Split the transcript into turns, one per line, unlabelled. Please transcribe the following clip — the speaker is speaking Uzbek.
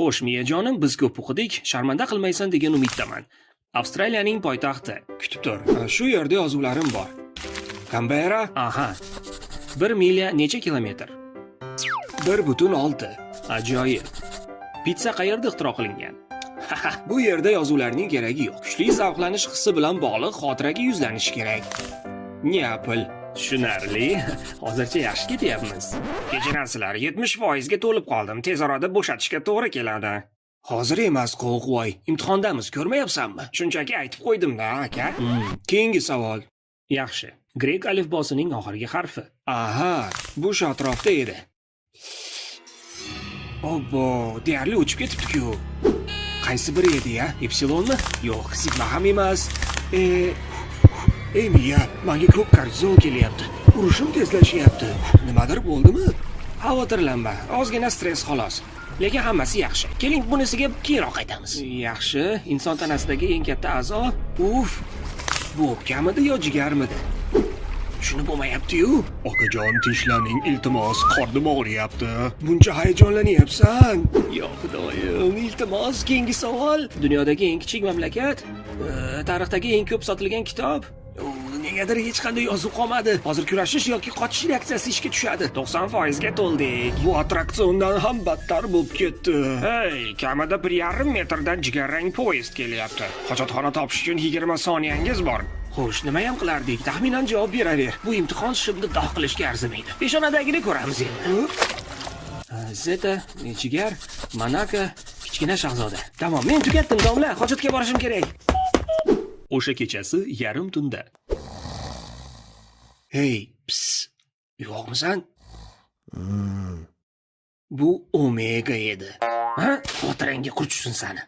Xo'sh, miyajonim, biz ko'p o'qidik, sharmanda qilmaysan degan umiddaman. Avstraliyaning poytaxti. Kutib tur. Shu yerda yozuvlarim bor. Canberra? Aha. 1 milya necha kilometr? 1,6. Ajoyib. Pitsa qayerda ixtiro qilingan? Bu yerda yozuvlarning keragi yo'q. Kuchli zavqlanish hissi bilan bog'liq xotiraga yuzlanish kerak. Neapol. Tushunarli. Hozircha yaxshi ketyapmiz. Kechirasizlar, 70% ga to'lib qoldim. Tez orada bo'shatishga to'g'ri keladi. Hozir emas, qo'rqvoy. Imtihondamiz, ko'rmayapsanmi? Shunchaki aytib qo'ydim-da, aka. Keyingi savol. Yaxshi. Grek alifbosining oxirgi harfi. Aha, bu shu atrofda edi. Obbo, deyarli o'chib ketibdi-ku. Qaysi biri edi-ya? Epsilonmi? Yo'q, sigma ham emas. Miya, menga ko'p kortizol kelyapti. Urishim tezlashyapti. Nimadir bo'ldimi? Xavotirlanma, ozgina stress xolos. Lekin hammasi yaxshi. Keling, bunisiga keyinroq qaytamiz. Yaxshi, inson tanasidagi eng katta a'zo. Bu o'pkamidi yo jigarmidi? Shuni bo'lmayapti-yu. Okajon, tishlaning, iltimos, qornim og'riyapti. Buncha hayajonlanyapsan. Yo'q, xudoyim, iltimos, keyingi savol. Dunyodagi eng kichik mamlakat? Tarixdagi eng ko'p sotilgan kitob? Negadir hech qanday yozuv qolmadi. Hozir kurashish yoki qochish reaksiyasi ishga tushadi. 90% ga to'ldik. Bu attraksiondan ham battar bo'lib ketdi. Hey, kamida 1,5 metrdan jigarrang poyezd kelyapti. Hojatxona topish uchun 20 soniyangiz bor. Xo'sh, nima ham qilardik? Taxminan javob beraver. Bu imtihon shimni dog' qilishga arzimaydi. Peshonadagini ko'ramiz endi. Zeta, jigar, Manaka, kichkina shahzoda. Tamom, men tugatdim, domla. Hojatga borishim kerak. O'sha kechasi yarim tunda. Hey, ps. Yo'qmisan? Bu Omega edi. Ha? Xotirangga qurchsin sani.